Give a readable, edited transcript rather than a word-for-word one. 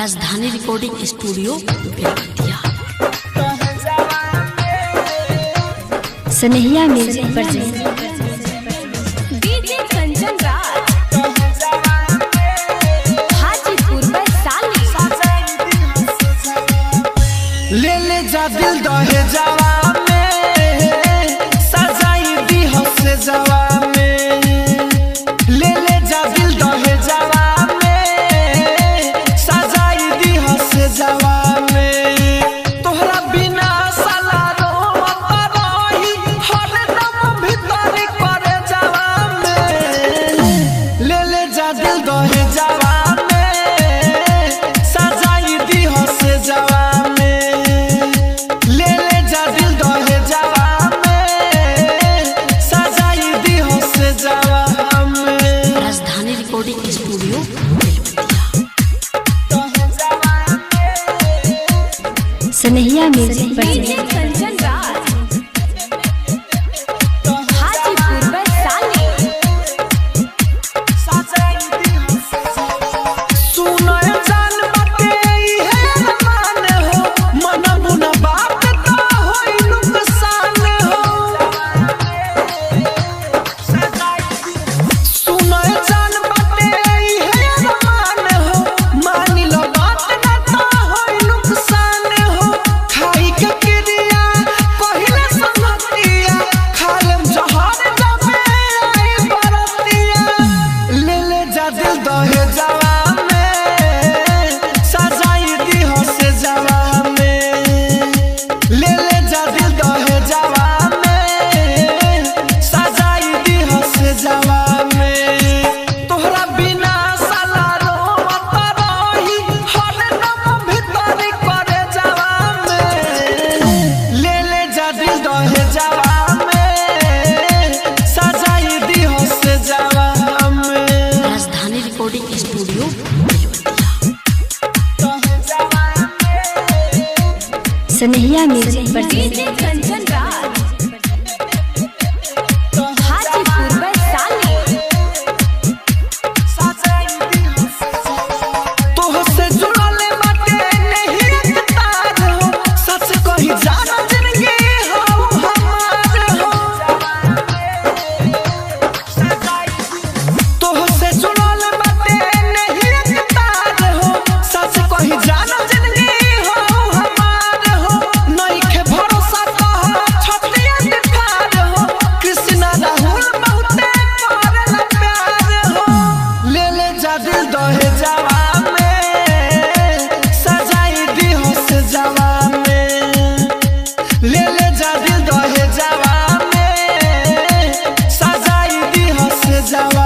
राजधानी recording studio Belwatia. सनहिया music present DJ Kanchan Raj Hajipur Vaishali. ले ले जा दिल दहे जावा में सजाई दी हसे जावा में। ले ले जा दिल दहे जावा में सजाई दी हसे जावा में। तोहरा बिना साला रोवत रही हरदम भीतर करे जावा में। ले ले जा दिल दहे जावा में सजाई दी हसे जावा। राजधानी रिकॉर्डिंग स्टूडियो बेलवतिया। सनहिया music DJ present Kanchan Raj Hajipur Vaishali. सुनो जान बाटे है मान हो मन बुन बात तो होई नुकसान हो। सुनो जान बाटे है मान हो मान लो बात ना तो होई नुकसान हो। खाई के क्रिया पहले समतिया खालम जहर जबे आई बरतिया। ले ले जा दिल दहे जावा सजाई दी हसे जावा में। ले ले जा दिल दहे जावा में सजाई दी हसे जावा में। तोहरा बिना साला रोवत रही हरदम भीतर करे जावा में। ले ले जा दिल दहे जावा में सजाई दी हसे जावा में। राजधानी रिकॉर्डिंग स्टूडियो बेलवतिया। सनहिया music present DJ Kanchan Raj Hajipur Vaishali. तोहसे जुड़ले बाटे नहीं तार हो सच कही जाना जिंदगी हो हमार हो। तोहसे जुड़ले बाटे नहीं तार हो सच कही जाना जिंदगी हो हमार हो। नइखे भरोसा कह छतिया दिखार हो कृष्णा राहुल बहुते करला प्यार हो। ले ले जा दिल दहे जावा में सजाई दी हसे जावा में। ले ले जा दिल दहे जावा में सजाई दी हसे जावा।